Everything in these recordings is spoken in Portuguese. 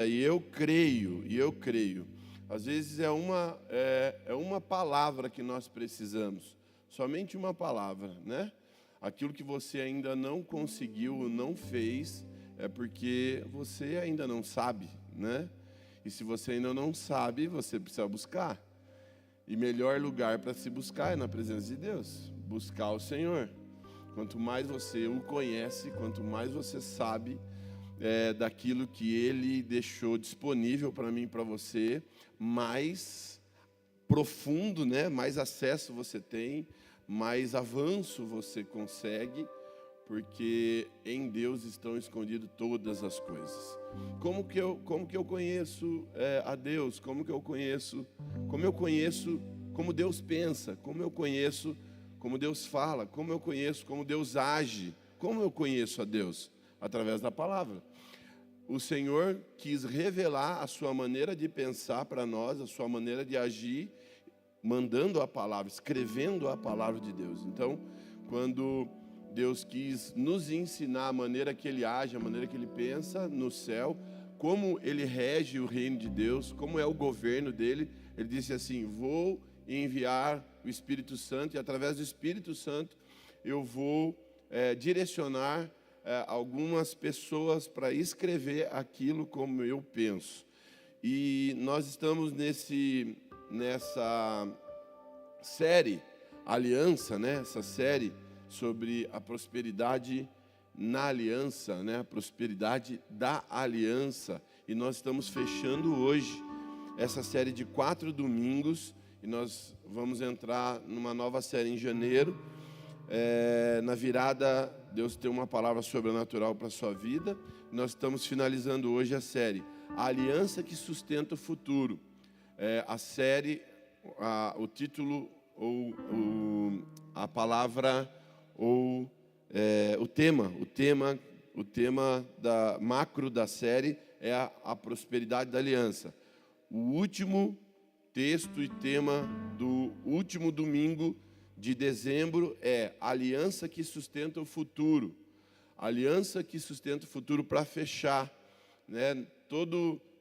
E eu creio. Às vezes é uma palavra que nós precisamos, somente uma palavra, né? Aquilo que você ainda não conseguiu, não fez, é porque você ainda não sabe, né? E se você ainda não sabe, você precisa buscar. E melhor lugar para se buscar é na presença de Deus, buscar o Senhor. Quanto mais você o conhece, quanto mais você sabe daquilo que Ele deixou disponível para mim e para você, mais profundo, né? Mais acesso você tem, mais avanço você consegue, porque em Deus estão escondidas todas as coisas. Como que eu conheço a Deus? Como eu conheço como Deus pensa? Como eu conheço como Deus fala? Como eu conheço como Deus age? Como eu conheço a Deus? Através da palavra. O Senhor quis revelar a sua maneira de pensar para nós, a sua maneira de agir, mandando a palavra, escrevendo a palavra de Deus. Então, quando Deus quis nos ensinar a maneira que Ele age, a maneira que Ele pensa no céu, como Ele rege o reino de Deus, como é o governo dEle, Ele disse assim: vou enviar o Espírito Santo, e através do Espírito Santo eu vou direcionar algumas pessoas para escrever aquilo como eu penso. E nós estamos nessa série Aliança, né? Essa série sobre a prosperidade na aliança, né? A prosperidade da aliança. E nós estamos fechando hoje essa série de 4 domingos, e nós vamos entrar numa nova série em janeiro. Na virada, Deus tem uma palavra sobrenatural para a sua vida. Nós estamos finalizando hoje a série A Aliança que Sustenta o Futuro. A série, o título, ou a palavra, ou o tema da macro da série é a prosperidade da aliança. O último texto e tema do último domingo de dezembro é aliança que sustenta o futuro. Aliança que sustenta o futuro, para fechar, né?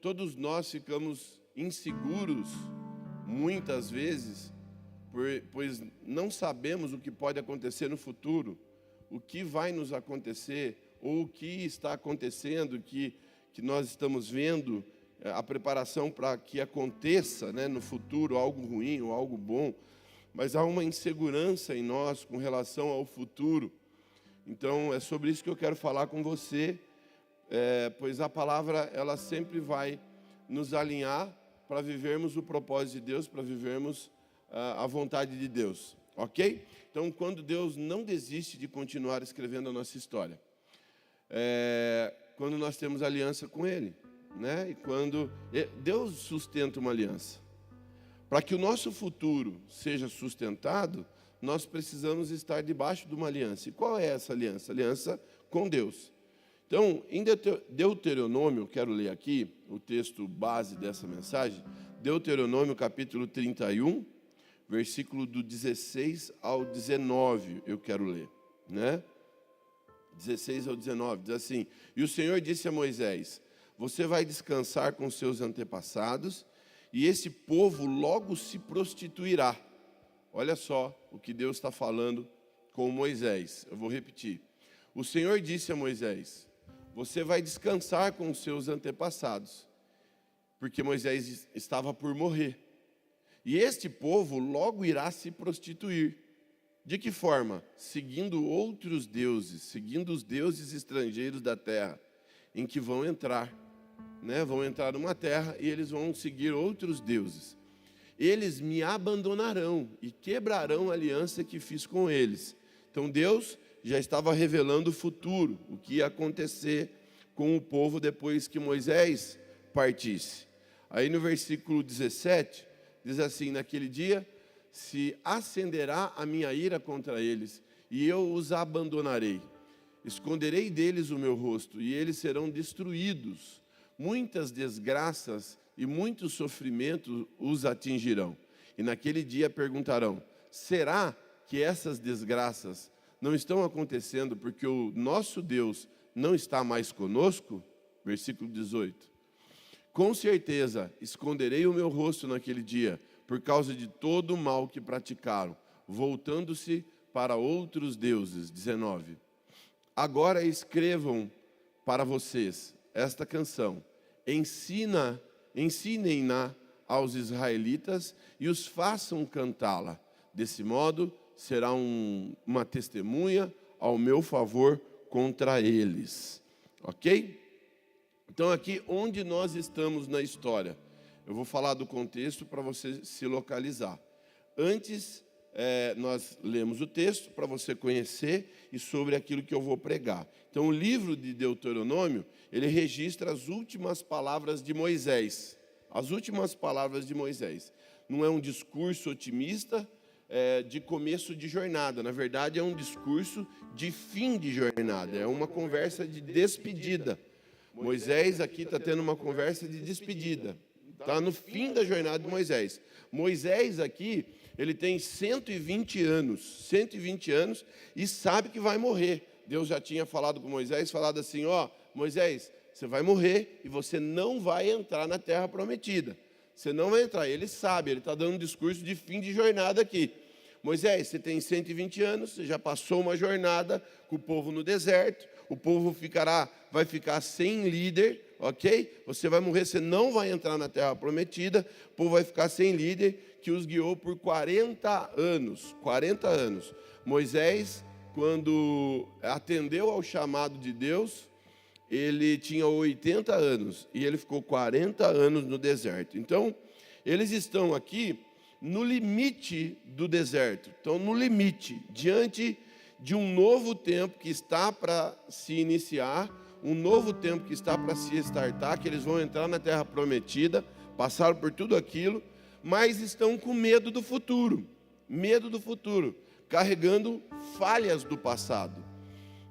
Todos nós ficamos inseguros, muitas vezes, pois não sabemos o que pode acontecer no futuro, o que vai nos acontecer, ou o que está acontecendo, que nós estamos vendo, a preparação para que aconteça, né, no futuro algo ruim ou algo bom. Mas há uma insegurança em nós com relação ao futuro. Então, é sobre isso que eu quero falar com você, pois a palavra, ela sempre vai nos alinhar para vivermos o propósito de Deus, para vivermos a vontade de Deus, ok? Então, quando Deus não desiste de continuar escrevendo a nossa história, quando nós temos aliança com Ele, né? E quando Deus sustenta uma aliança. Para que o nosso futuro seja sustentado, nós precisamos estar debaixo de uma aliança. E qual é essa aliança? Aliança com Deus. Então, em Deuteronômio, quero ler aqui o texto base dessa mensagem, Deuteronômio capítulo 31, versículo do 16 ao 19, eu quero ler, né? 16 ao 19, diz assim: E o Senhor disse a Moisés: você vai descansar com seus antepassados, e esse povo logo se prostituirá. Olha só o que Deus está falando com Moisés. Eu vou repetir. O Senhor disse a Moisés: você vai descansar com os seus antepassados, porque Moisés estava por morrer. E este povo logo irá se prostituir. De que forma? Seguindo outros deuses, seguindo os deuses estrangeiros da terra, em que vão entrar. Vão entrar numa terra e eles vão seguir outros deuses. Eles me abandonarão e quebrarão a aliança que fiz com eles. Então Deus já estava revelando o futuro, o que ia acontecer com o povo depois que Moisés partisse. Aí no versículo 17, diz assim: naquele dia se acenderá a minha ira contra eles, e eu os abandonarei. Esconderei deles o meu rosto, e eles serão destruídos. Muitas desgraças e muitos sofrimentos os atingirão. E naquele dia perguntarão: será que essas desgraças não estão acontecendo porque o nosso Deus não está mais conosco? Versículo 18. com certeza esconderei o meu rosto naquele dia, por causa de todo o mal que praticaram, voltando-se para outros deuses. 19. Agora escrevam para vocês esta canção, ensinem-na aos israelitas e os façam cantá-la. Desse modo, será uma testemunha ao meu favor contra eles. Ok? Então, aqui onde nós estamos na história, eu vou falar do contexto para você se localizar. Antes, nós lemos o texto para você conhecer e sobre aquilo que eu vou pregar. Então, o livro de Deuteronômio, ele registra as últimas palavras de Moisés. As últimas palavras de Moisés. Não é um discurso otimista de começo de jornada. Na verdade, é um discurso de fim de jornada. É uma conversa de despedida. Moisés aqui está tendo uma conversa de despedida. Está no fim da jornada de Moisés. Moisés aqui, ele tem 120 anos. 120 anos e sabe que vai morrer. Deus já tinha falado com Moisés, falado assim, Moisés, você vai morrer e você não vai entrar na terra prometida. Você não vai entrar. Ele sabe, ele está dando um discurso de fim de jornada aqui. Moisés, você tem 120 anos, você já passou uma jornada com o povo no deserto, o povo vai ficar sem líder, ok? Você vai morrer, você não vai entrar na terra prometida, o povo vai ficar sem líder, que os guiou por 40 anos. 40 anos. Moisés, quando atendeu ao chamado de Deus, ele tinha 80 anos e ele ficou 40 anos no deserto. Então, eles estão aqui no limite do deserto. Estão no limite, diante de um novo tempo que está para se iniciar, um novo tempo que está para se startar, que eles vão entrar na terra prometida, passaram por tudo aquilo, mas estão com medo do futuro, carregando falhas do passado.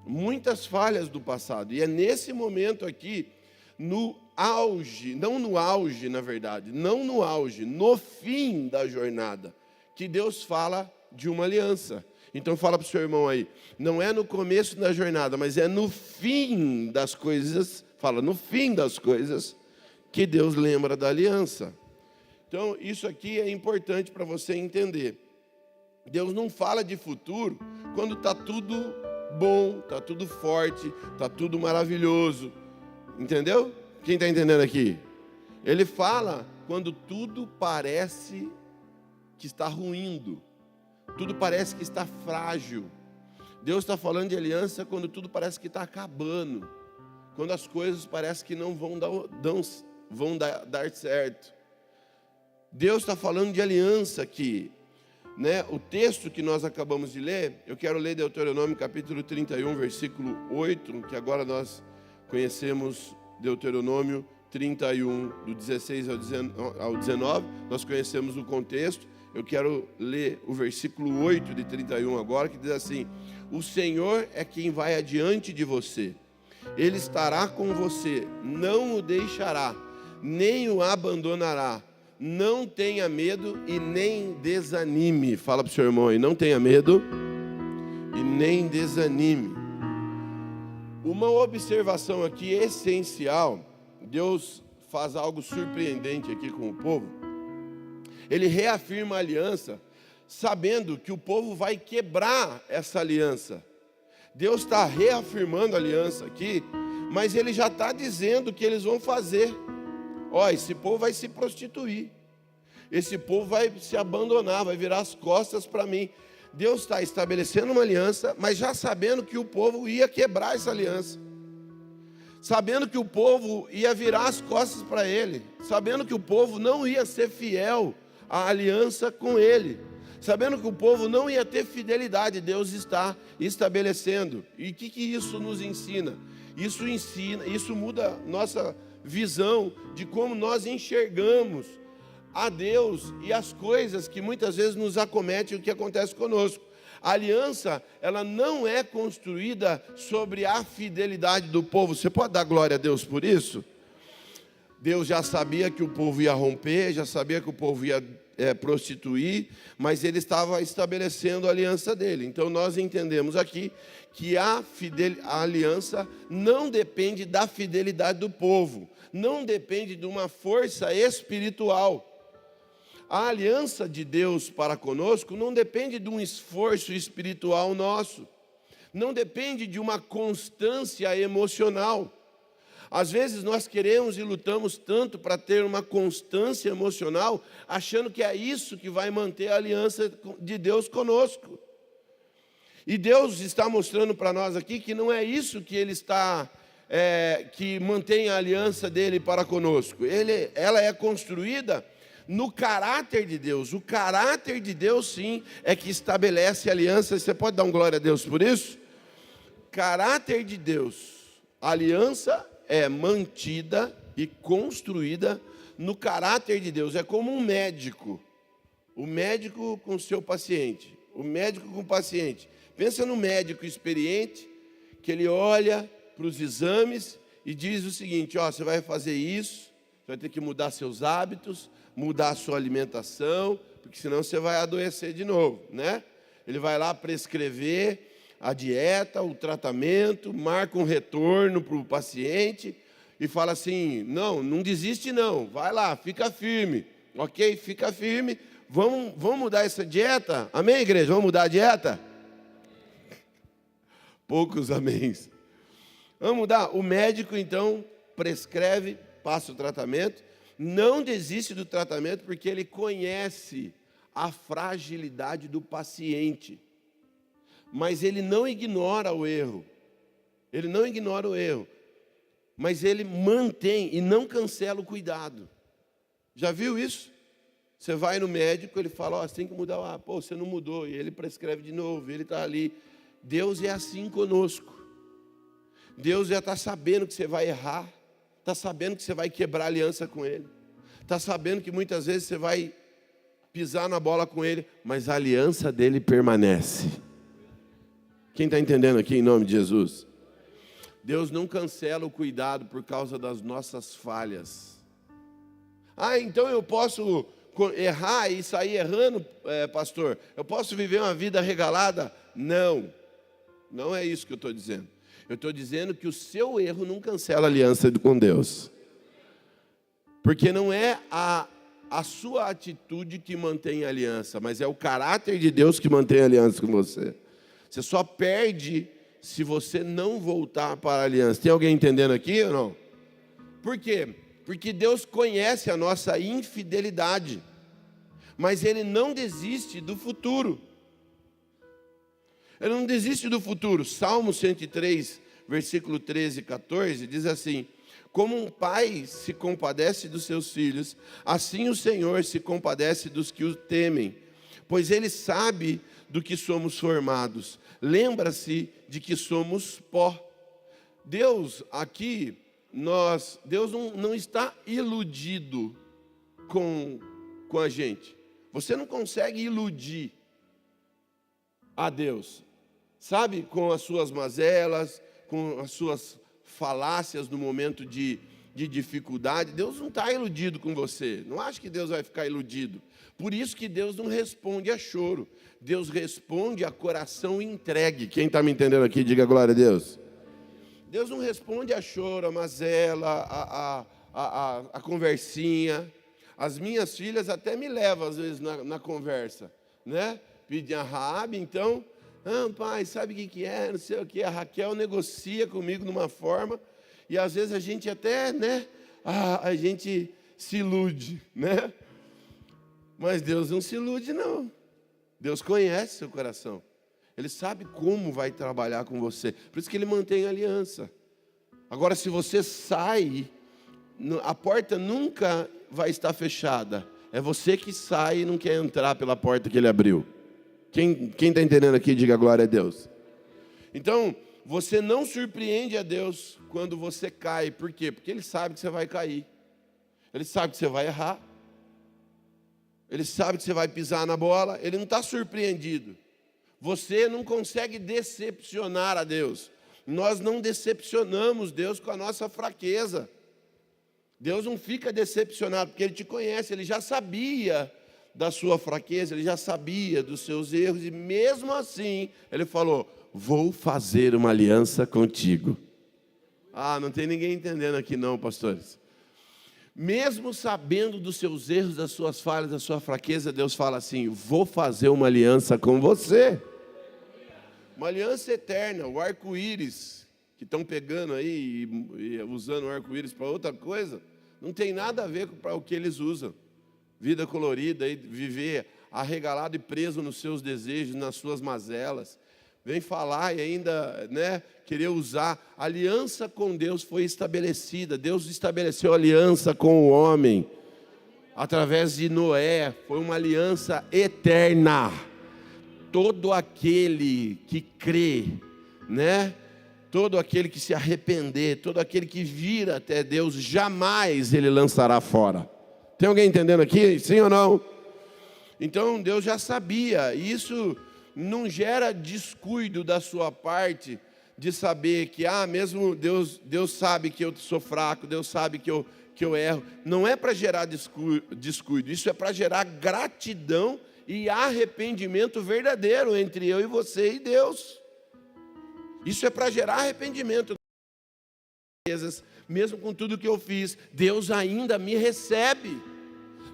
Muitas falhas do passado. E é nesse momento aqui, no auge, não no auge, na verdade, não no auge, no fim da jornada, que Deus fala de uma aliança. Então fala para o seu irmão aí, não é no começo da jornada, mas é no fim das coisas, fala, no fim das coisas, que Deus lembra da aliança. Então isso aqui é importante para você entender. Deus não fala de futuro quando está tudo bom, está tudo forte, está tudo maravilhoso. Entendeu? Quem está entendendo aqui? Ele fala quando tudo parece que está ruindo, tudo parece que está frágil. Deus está falando de aliança quando tudo parece que está acabando, quando as coisas parecem que não vão dar certo. Deus está falando de aliança aqui. O texto que nós acabamos de ler, eu quero ler Deuteronômio capítulo 31, versículo 8, que agora nós conhecemos Deuteronômio 31, do 16 ao 19, nós conhecemos o contexto. Eu quero ler o versículo 8 de 31 agora, que diz assim: o Senhor é quem vai adiante de você, Ele estará com você, não o deixará, nem o abandonará. Não tenha medo e nem desanime. Fala para o seu irmão aí, não tenha medo e nem desanime. Uma observação aqui essencial, Deus faz algo surpreendente aqui com o povo. Ele reafirma a aliança, sabendo que o povo vai quebrar essa aliança. Deus está reafirmando a aliança aqui, mas Ele já está dizendo o que eles vão fazer. Esse povo vai se prostituir, esse povo vai se abandonar, vai virar as costas para mim. Deus está estabelecendo uma aliança, mas já sabendo que o povo ia quebrar essa aliança, sabendo que o povo ia virar as costas para Ele, sabendo que o povo não ia ser fiel à aliança com Ele, sabendo que o povo não ia ter fidelidade. Deus está estabelecendo. E o que isso nos ensina? Isso muda nossa visão de como nós enxergamos a Deus e as coisas que muitas vezes nos acometem, o que acontece conosco. A aliança, ela não é construída sobre a fidelidade do povo. Você pode dar glória a Deus por isso? Deus já sabia que o povo ia romper, já sabia que o povo ia prostituir, mas Ele estava estabelecendo a aliança dele. Então nós entendemos aqui que a aliança não depende da fidelidade do povo, não depende de uma força espiritual. A aliança de Deus para conosco não depende de um esforço espiritual nosso, não depende de uma constância emocional. Às vezes nós queremos e lutamos tanto para ter uma constância emocional, achando que é isso que vai manter a aliança de Deus conosco. E Deus está mostrando para nós aqui que não é isso que Ele está, que mantém a aliança dele para conosco. Ela é construída no caráter de Deus. O caráter de Deus, sim, é que estabelece a aliança. Você pode dar um glória a Deus por isso? Caráter de Deus. A aliança é mantida e construída no caráter de Deus. É como um médico. O médico com o seu paciente. O médico com o paciente. Pensa no médico experiente, que ele olha para os exames e diz o seguinte: ó, você vai fazer isso, você vai ter que mudar seus hábitos, mudar a sua alimentação, porque senão você vai adoecer de novo, né? Ele vai lá prescrever a dieta, o tratamento, marca um retorno para o paciente e fala assim: não desiste não, vai lá, fica firme, ok? Fica firme, vamos mudar essa dieta, amém, igreja? Vamos mudar a dieta? Poucos améns. Vamos mudar? O médico então prescreve, passa o tratamento, não desiste do tratamento porque ele conhece a fragilidade do paciente. Mas ele não ignora o erro. Ele não ignora o erro. Mas ele mantém e não cancela o cuidado. Já viu isso? Você vai no médico, ele fala: ó, você tem que mudar. Ah, pô, você não mudou. E ele prescreve de novo, ele está ali. Deus é assim conosco. Deus já está sabendo que você vai errar. Está sabendo que você vai quebrar aliança com Ele. Está sabendo que muitas vezes você vai pisar na bola com Ele. Mas a aliança dele permanece. Quem está entendendo aqui em nome de Jesus? Deus não cancela o cuidado por causa das nossas falhas. Ah, então eu posso errar e sair errando, pastor? Eu posso viver uma vida regalada? Não é isso que eu estou dizendo. Eu estou dizendo que o seu erro não cancela a aliança com Deus. Porque não é a sua atitude que mantém a aliança, mas é o caráter de Deus que mantém a aliança com você. Você só perde se você não voltar para a aliança. Tem alguém entendendo aqui ou não? Por quê? Porque Deus conhece a nossa infidelidade, mas Ele não desiste do futuro. Ele não desiste do futuro. Salmo 103, versículo 13 e 14, diz assim: como um pai se compadece dos seus filhos, assim o Senhor se compadece dos que o temem, pois Ele sabe do que somos formados, lembra-se de que somos pó. Deus aqui, Deus não está iludido com a gente. Você não consegue iludir a Deus, sabe, com as suas mazelas, com as suas falácias no momento de dificuldade. Deus não está iludido com você. Não acha que Deus vai ficar iludido. Por isso que Deus não responde a choro. Deus responde a coração entregue. Quem está me entendendo aqui, diga glória a Deus. Deus não responde a choro, a mazela, a conversinha. As minhas filhas até me levam às vezes na conversa, né? Pedem a Raabe, então, pai, sabe o que é? Não sei o que. A Raquel negocia comigo de uma forma, e às vezes a gente até, né? A gente se ilude, né? Mas Deus não se ilude, não. Deus conhece seu coração. Ele sabe como vai trabalhar com você. Por isso que Ele mantém a aliança. Agora, se você sai, a porta nunca vai estar fechada. É você que sai e não quer entrar pela porta que Ele abriu. Quem está entendendo aqui, diga glória a Deus. Então, você não surpreende a Deus quando você cai. Por quê? Porque Ele sabe que você vai cair. Ele sabe que você vai errar. Ele sabe que você vai pisar na bola. Ele não está surpreendido. Você não consegue decepcionar a Deus. Nós não decepcionamos Deus com a nossa fraqueza. Deus não fica decepcionado, porque Ele te conhece, Ele já sabia da sua fraqueza, Ele já sabia dos seus erros, e mesmo assim, Ele falou: vou fazer uma aliança contigo. Ah, não tem ninguém entendendo aqui não, pastores. Mesmo sabendo dos seus erros, das suas falhas, da sua fraqueza, Deus fala assim: vou fazer uma aliança com você. Uma aliança eterna, o arco-íris, que estão pegando aí e usando o arco-íris para outra coisa, não tem nada a ver com o que eles usam. Vida colorida, e viver arregalado e preso nos seus desejos, nas suas mazelas. Vem falar e ainda, querer usar. A aliança com Deus foi estabelecida. Deus estabeleceu aliança com o homem através de Noé. Foi uma aliança eterna. Todo aquele que crê, todo aquele que se arrepender, todo aquele que vir até Deus, jamais Ele lançará fora. Tem alguém entendendo aqui? Sim ou não? Então Deus já sabia. E isso não gera descuido da sua parte de saber que, mesmo Deus sabe que eu sou fraco, Deus sabe que eu erro. Não é para gerar descuido, isso é para gerar gratidão e arrependimento verdadeiro entre eu e você e Deus. Isso é para gerar arrependimento. Mesmo com tudo que eu fiz, Deus ainda me recebe.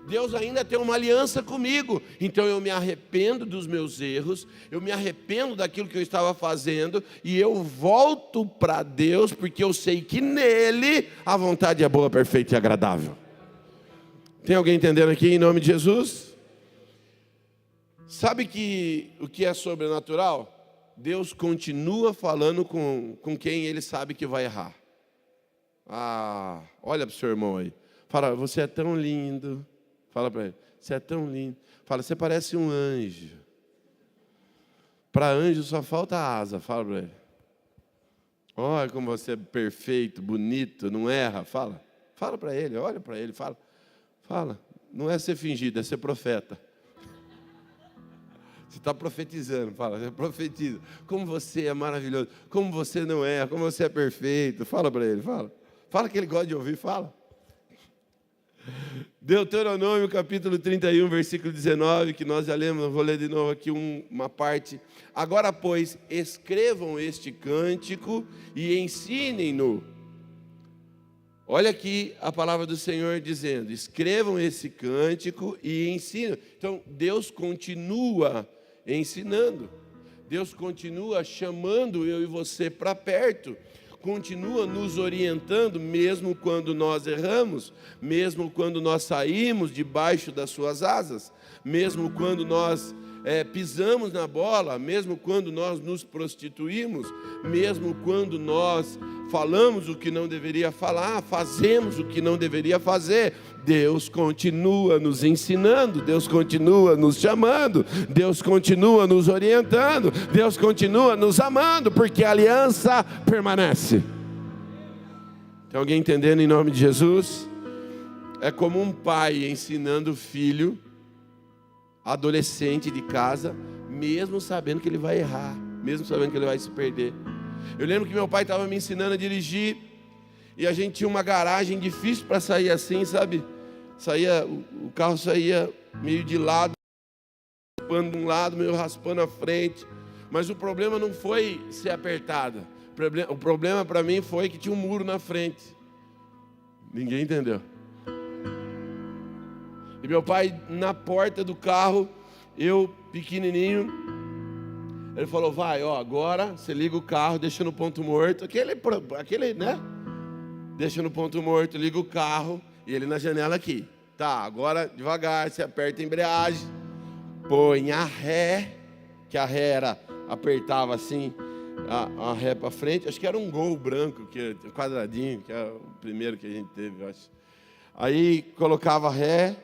Deus ainda tem uma aliança comigo. Então eu me arrependo dos meus erros, eu me arrependo daquilo que eu estava fazendo, e eu volto para Deus, porque eu sei que nele a vontade é boa, perfeita e agradável. Tem alguém entendendo aqui em nome de Jesus? Sabe que o que é sobrenatural? Deus continua falando com quem Ele sabe que vai errar. Olha para o seu irmão aí. Fala: você é tão lindo. Fala para ele: você é tão lindo. Fala: você parece um anjo. Para anjo só falta asa. Fala para ele: olha como você é perfeito, bonito, não erra. Fala para ele, olha para ele, fala. Não é ser fingido, é ser profeta. Você está profetizando, você profetiza. Como você é maravilhoso, como você não erra, como você é perfeito. Fala para ele, fala que ele gosta de ouvir, fala. Deuteronômio capítulo 31, versículo 19, que nós já lemos, vou ler de novo aqui uma parte. Agora, pois, escrevam este cântico e ensinem-no. Olha aqui a palavra do Senhor dizendo: escrevam esse cântico e ensinem. Então, Deus continua ensinando. Deus continua chamando eu e você para perto. Continua nos orientando, mesmo quando nós erramos, mesmo quando nós saímos debaixo das suas asas, mesmo quando nós pisamos na bola, mesmo quando nós nos prostituímos, mesmo quando nós falamos o que não deveria falar, fazemos o que não deveria fazer. Deus continua nos ensinando, Deus continua nos chamando, Deus continua nos orientando, Deus continua nos amando, porque a aliança permanece. Tem alguém entendendo em nome de Jesus? É como um pai ensinando o filho, adolescente de casa, mesmo sabendo que ele vai errar, mesmo sabendo que ele vai se perder. Eu lembro que meu pai estava me ensinando a dirigir, e a gente tinha uma garagem difícil para sair assim, sabe? O carro saía meio de lado, raspando de um lado, meio raspando a frente. Mas o problema não foi ser apertada. O problema para mim foi que tinha um muro na frente. Ninguém entendeu. E meu pai na porta do carro, eu pequenininho, ele falou: vai, agora você liga o carro, deixa no ponto morto. Aquele, deixa no ponto morto, liga o carro. E ele na janela aqui. Tá, agora devagar, você aperta a embreagem, põe a ré, que a ré apertava assim, a ré para frente. Acho que era um Gol branco, quadradinho, que é o primeiro que a gente teve, eu acho. Aí colocava a ré,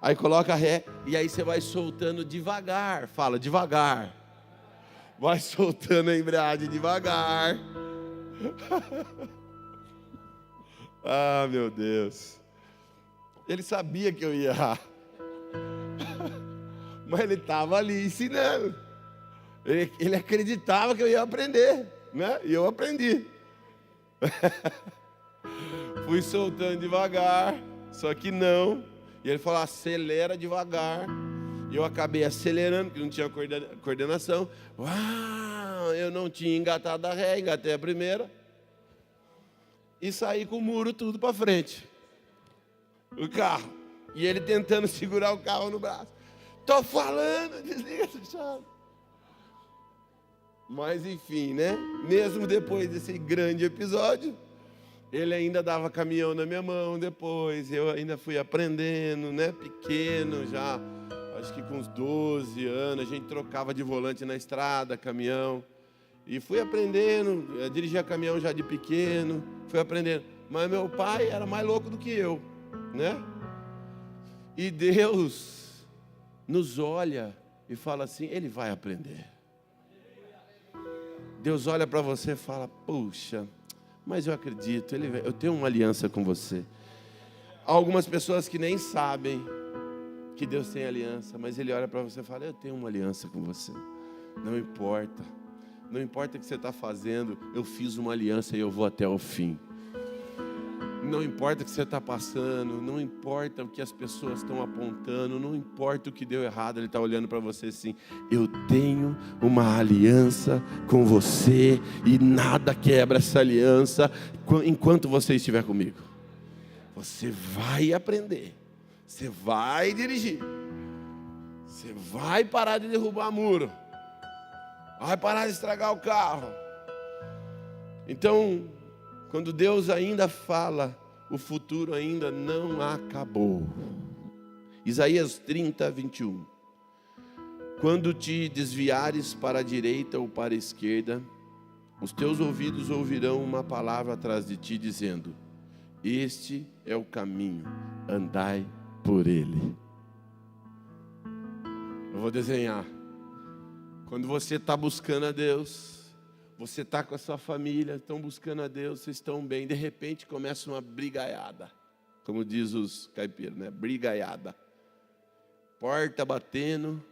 aí coloca a ré, e aí você vai soltando devagar. Fala, devagar. Vai soltando a embreagem devagar. Meu Deus. Ele sabia que eu ia errar. Mas ele estava ali ensinando. Ele acreditava que eu ia aprender, E eu aprendi. Fui soltando devagar, só que não. E ele falou, acelera devagar. E eu acabei acelerando, porque não tinha coordenação. Uau, eu não tinha engatado a ré, engatei a primeira. E saí com o muro tudo para frente. O carro. E ele tentando segurar o carro no braço. Tô falando, desliga essa chave. Mas enfim, né? Mesmo depois desse grande episódio, ele ainda dava caminhão na minha mão depois. Eu ainda fui aprendendo, né? Pequeno já. Acho que com uns 12 anos, a gente trocava de volante na estrada, caminhão. E fui aprendendo, dirigia caminhão já de pequeno, fui aprendendo. Mas meu pai era mais louco do que eu, né? E Deus nos olha e fala assim, ele vai aprender. Deus olha para você e fala, puxa, mas eu acredito, eu tenho uma aliança com você. Há algumas pessoas que nem sabem que Deus tem aliança, mas Ele olha para você e fala, eu tenho uma aliança com você. Não importa. Não importa o que você está fazendo, eu fiz uma aliança e eu vou até o fim. Não importa o que você está passando, não importa o que as pessoas estão apontando, não importa o que deu errado, Ele está olhando para você assim, eu tenho uma aliança com você e nada quebra essa aliança enquanto você estiver comigo. Você vai aprender, você vai dirigir, você vai parar de derrubar muro, vai parar de estragar o carro. Então, quando Deus ainda fala, o futuro ainda não acabou. Isaías 30, 21. Quando te desviares para a direita ou para a esquerda, os teus ouvidos ouvirão uma palavra atrás de ti dizendo, este é o caminho, andai por ele. Eu vou desenhar. Quando você está buscando a Deus, você está com a sua família, estão buscando a Deus, vocês estão bem, de repente começa uma brigaiada, como diz os caipiras, né? Brigaiada. Porta batendo,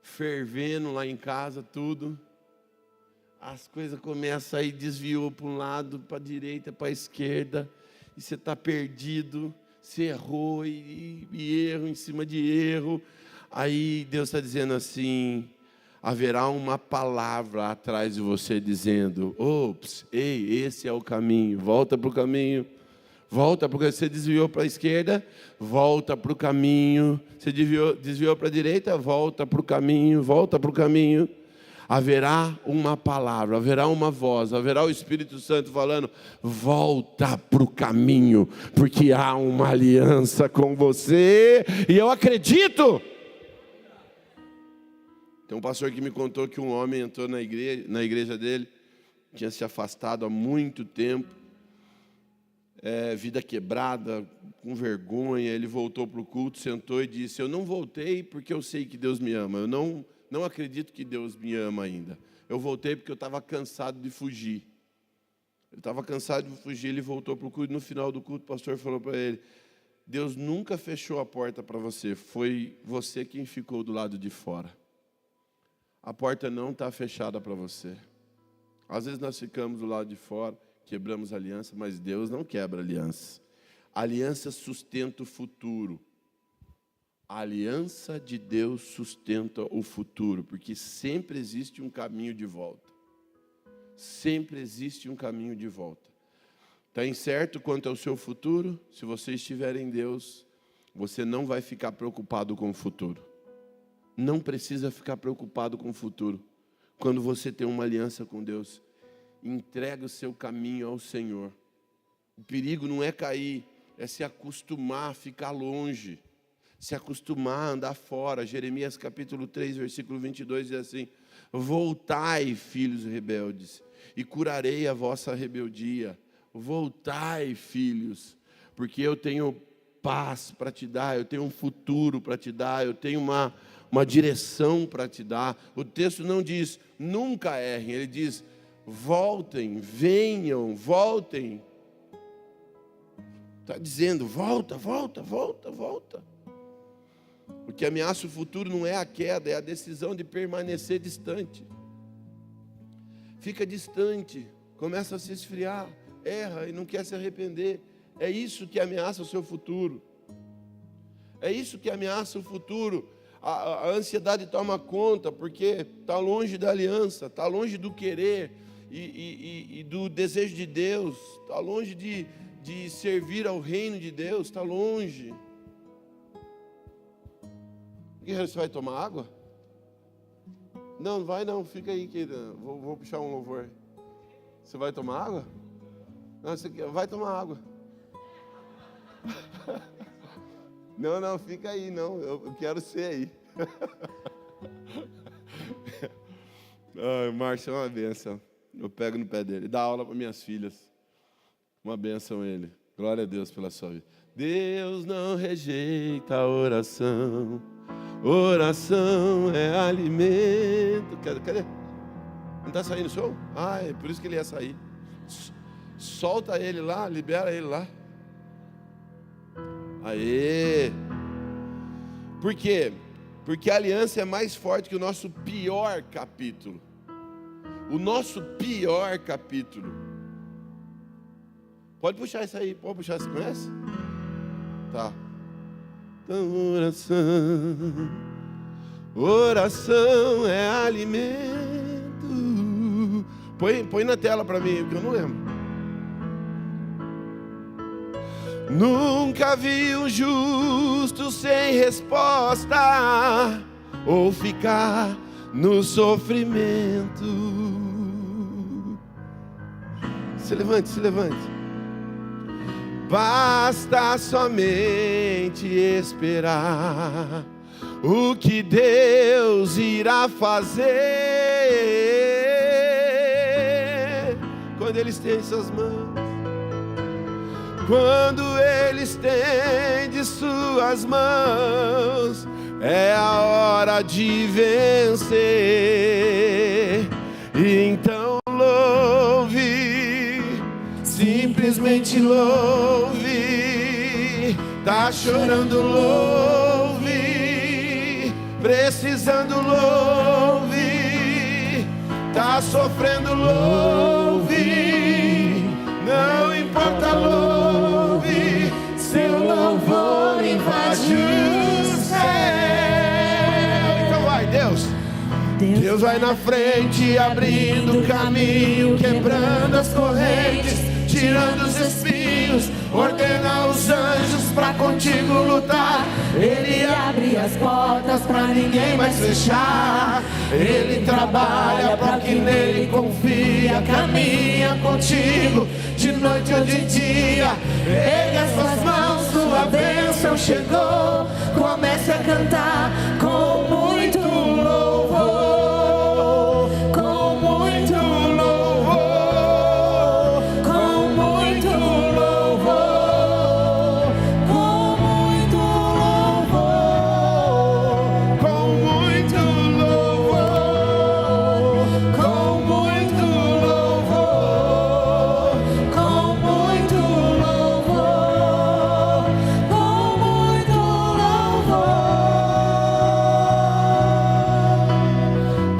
fervendo lá em casa, tudo. As coisas começam a ir, desviou para um lado, para a direita, para a esquerda, e você está perdido, você errou, e erro em cima de erro. Aí Deus está dizendo assim, haverá uma palavra atrás de você dizendo, ops, ei, esse é o caminho, volta para o caminho, volta, porque você desviou para a esquerda, volta para o caminho, você desviou para a direita, volta para o caminho, volta para o caminho. Haverá uma palavra, haverá uma voz, haverá o Espírito Santo falando, volta para o caminho, porque há uma aliança com você, e eu acredito. Tem um pastor que me contou que um homem entrou na igreja dele, tinha se afastado há muito tempo, vida quebrada, com vergonha. Ele voltou para o culto, sentou e disse, eu não voltei porque eu sei que Deus me ama, eu não acredito que Deus me ama ainda. Eu voltei porque eu estava cansado de fugir. Ele estava cansado de fugir, ele voltou para o culto. No final do culto, o pastor falou para ele, Deus nunca fechou a porta para você, foi você quem ficou do lado de fora. A porta não está fechada para você. Às vezes nós ficamos do lado de fora, quebramos a aliança, mas Deus não quebra aliança. A aliança sustenta o futuro. A aliança de Deus sustenta o futuro, porque sempre existe um caminho de volta. Sempre existe um caminho de volta. Está incerto quanto ao seu futuro? Se você estiver em Deus, você não vai ficar preocupado com o futuro. Não precisa ficar preocupado com o futuro. Quando você tem uma aliança com Deus, entrega o seu caminho ao Senhor. O perigo não é cair, é se acostumar a ficar longe, se acostumar a andar fora. Jeremias capítulo 3, versículo 22 diz assim, voltai, filhos rebeldes, e curarei a vossa rebeldia. Voltai, filhos, porque eu tenho paz para te dar, eu tenho um futuro para te dar, eu tenho uma direção para te dar. O texto não diz, nunca errem, ele diz, voltem, venham, voltem. Está dizendo, volta, volta, volta, volta. O que ameaça o futuro não é a queda, é a decisão de permanecer distante. Fica distante, começa a se esfriar, erra e não quer se arrepender. É isso que ameaça o seu futuro. É isso que ameaça o futuro. A ansiedade toma conta, porque está longe da aliança, está longe do querer e do desejo de Deus, está longe de servir ao reino de Deus, está longe. Guerreiro, você vai tomar água? Não, não vai não, fica aí, querida. Vou puxar um louvor. Você vai tomar água? Não, você vai tomar água. Não, fica aí, não, eu quero ser aí. Ai, Márcio é uma bênção. Eu pego no pé dele, dá aula para minhas filhas. Uma bênção ele. Glória a Deus pela sua vida. Deus não rejeita a oração. Oração é alimento. Cadê? Não está saindo o som? Ah, é por isso que ele ia sair. Solta ele lá, libera ele lá. Aê! Por quê? Porque a aliança é mais forte que o nosso pior capítulo. O nosso pior capítulo. Pode puxar isso aí, pode puxar, você conhece? Tá. Então, oração é alimento. Põe na tela para mim, porque eu não lembro. Nunca vi um justo sem resposta, ou ficar no sofrimento. Se levante, se levante. Basta somente esperar o que Deus irá fazer quando Ele estende suas mãos. Quando Ele estende suas mãos, é a hora de vencer. Então louve, simplesmente louve. Tá chorando, louve. Precisando, louve. Tá sofrendo, louve. Não importa, louve. Seu louvor invade o céu. Então vai, Deus. Deus vai na frente, abrindo caminho, quebrando as correntes, tirando os espinhos, ordena os anjos pra contigo lutar. Ele abre as portas pra ninguém mais fechar. Ele trabalha pra quem nele confia, caminha contigo de noite ou de dia. Erga suas mãos, sua bênção chegou. Comece a cantar com muito louvor, com muito louvor, com muito louvor, com muito louvor, com muito louvor, com muito louvor, com muito louvor, com muito louvor.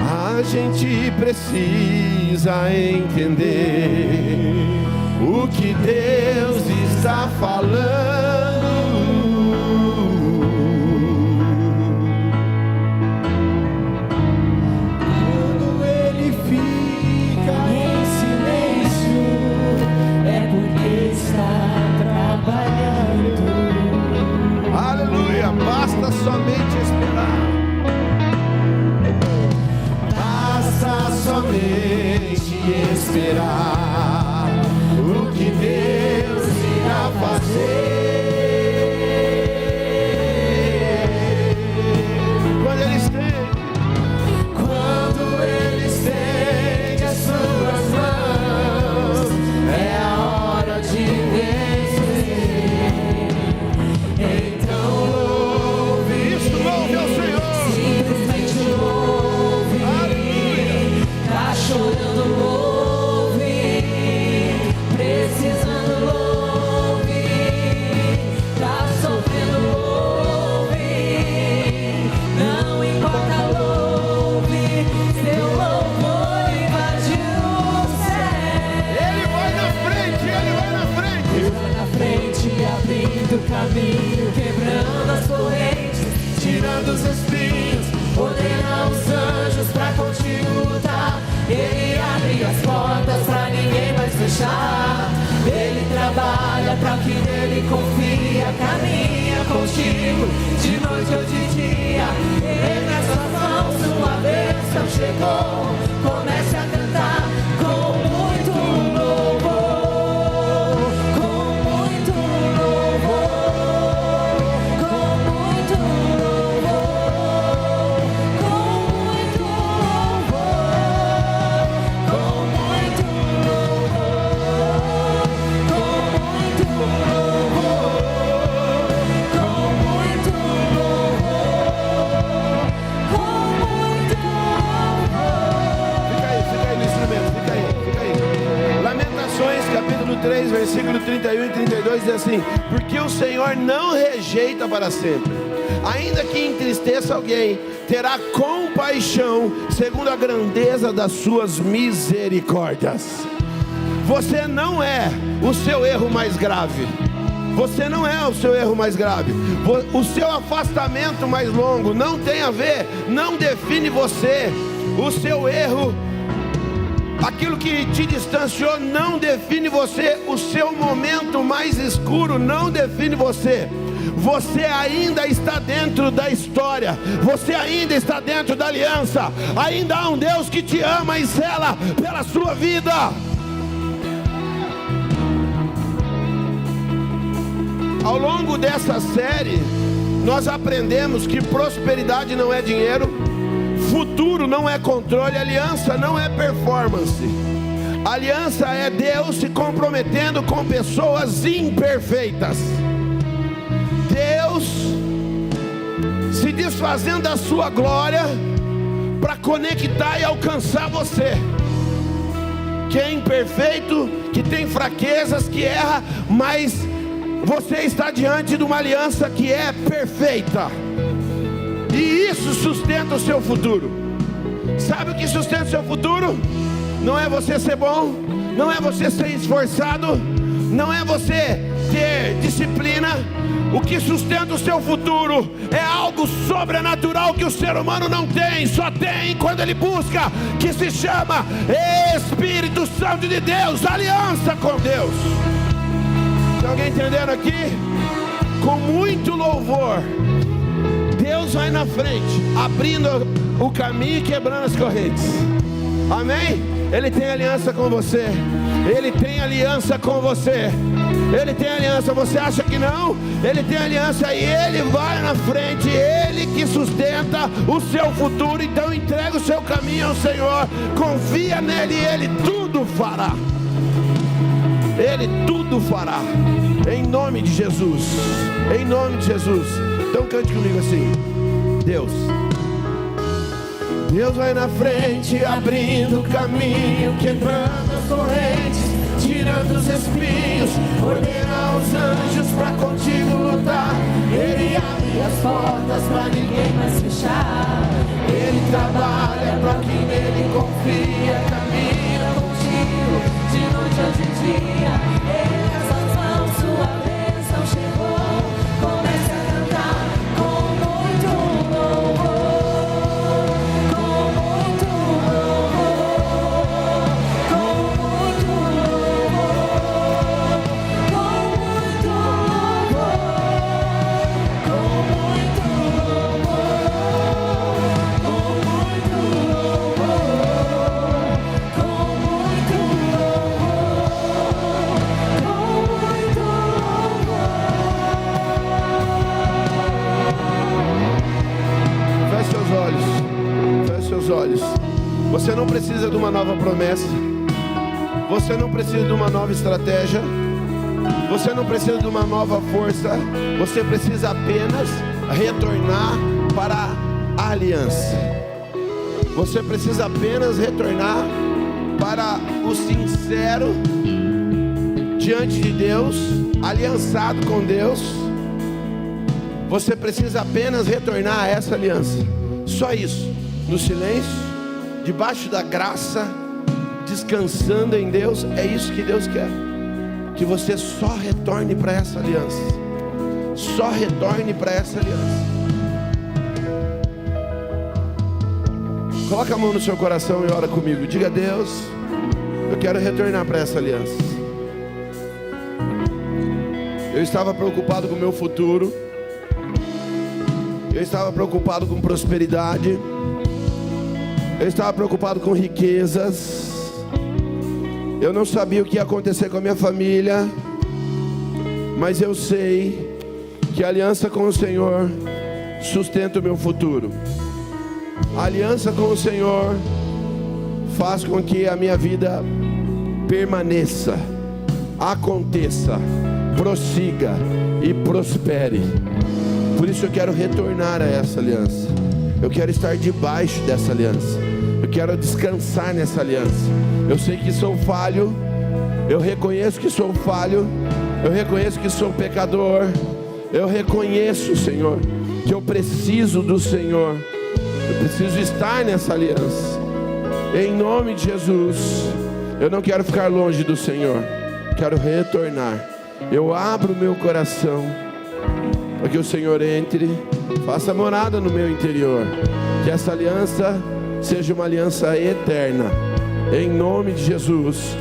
A gente precisa entender o que Deus está falando. Quando Ele fica em silêncio, é porque está trabalhando. Aleluia, basta somente esperar. Basta somente esperar o que Deus irá fazer. Quando Ele estende as suas mãos, é a hora de vencer. Então louve, isso, louve ao Senhor. Simplesmente louve. Aleluia. Tá chorando, louve. caminho, quebrando as correntes, tirando os espinhos, ordena os anjos pra contigo lutar. Ele abre as portas pra ninguém mais fechar. Ele trabalha pra quem nele confia, caminha contigo de noite ou de dia. Ele nas suas mãos, sua bênção chegou. Comece a cantar com muito louvor, com muito louvor, com muito louvor, com muito louvor, com muito louvor, com muito louvor, com muito louvor, com muito louvor. Fica aí no instrumento, fica aí. Lamentações, capítulo 3, versículo 31 e 32 diz assim: porque o Senhor não rejeita para sempre, ainda que entristeça alguém, terá compaixão segundo a grandeza das suas misericórdias. Você não é o seu erro mais grave. Você não é o seu erro mais grave. O seu afastamento mais longo não tem a ver, não define você. O seu erro, aquilo que te distanciou, não define você. O seu momento mais escuro não define você. Você ainda está dentro da história. Você ainda está dentro da aliança. Ainda há um Deus que te ama e zela pela sua vida. Ao longo dessa série, nós aprendemos que prosperidade não é dinheiro, futuro não é controle, aliança não é performance. Aliança é Deus se comprometendo com pessoas imperfeitas. Deus se desfazendo da sua glória para conectar e alcançar você, que é imperfeito, que tem fraquezas, que erra, mas você está diante de uma aliança que é perfeita. E isso sustenta o seu futuro. Sabe o que sustenta o seu futuro? Não é você ser bom, não é você ser esforçado, não é você ter disciplina. O que sustenta o seu futuro é algo sobrenatural que o ser humano não tem, só tem quando ele busca, que se chama Espírito Santo de Deus, aliança com Deus. Tem alguém entendendo aqui? Com muito louvor, Deus vai na frente, abrindo o caminho e quebrando as correntes. Amém? Ele tem aliança com você. Ele tem aliança com você. Ele tem aliança. Você acha que não? Ele tem aliança e Ele vai na frente. Ele que sustenta o seu futuro. Então entrega o seu caminho ao Senhor. Confia nele e Ele tudo fará. Ele tudo fará. Em nome de Jesus. Em nome de Jesus. Então cante comigo assim: Deus vai na frente, abrindo o caminho, quebrando as correntes, tirando os espinhos, ordena os anjos pra contigo lutar. Ele abre as portas pra ninguém mais fechar. Ele trabalha pra quem nele confia, caminha contigo de noite ou de dia. Ele nas suas mãos, sua bênção chegou. Comece a cantar com muito louvor, com muito louvor, com muito louvor, com muito louvor, com muito louvor, com muito louvor, com muito Feche seus olhos. Você não precisa de uma nova promessa. Você não precisa de uma nova estratégia. Você não precisa de uma nova força. Você precisa apenas retornar para a aliança. Você precisa apenas retornar para o sincero diante de Deus, aliançado com Deus. Você precisa apenas retornar a essa aliança. Só isso. No silêncio, debaixo da graça, descansando em Deus. É isso que Deus quer. Que você só retorne para essa aliança. só retorne para essa aliança. Coloca a mão no seu coração e ora comigo. Diga a Deus, eu quero retornar para essa aliança. Eu estava preocupado com o meu futuro. Eu estava preocupado com prosperidade. Eu estava preocupado com riquezas. Eu não sabia o que ia acontecer com a minha família. Mas eu sei que a aliança com o Senhor sustenta o meu futuro. A aliança com o Senhor faz com que a minha vida permaneça, aconteça, prossiga e prospere. Por isso eu quero retornar a essa aliança. Eu quero estar debaixo dessa aliança. Eu quero descansar nessa aliança. Eu sei que sou falho. Eu reconheço que sou falho. Eu reconheço que sou pecador. Eu reconheço, Senhor, que eu preciso do Senhor. Eu preciso estar nessa aliança. Em nome de Jesus. Eu não quero ficar longe do Senhor. Quero retornar. Eu abro o meu coração para que o Senhor entre, faça morada no meu interior. Que essa aliança seja uma aliança eterna. Em nome de Jesus.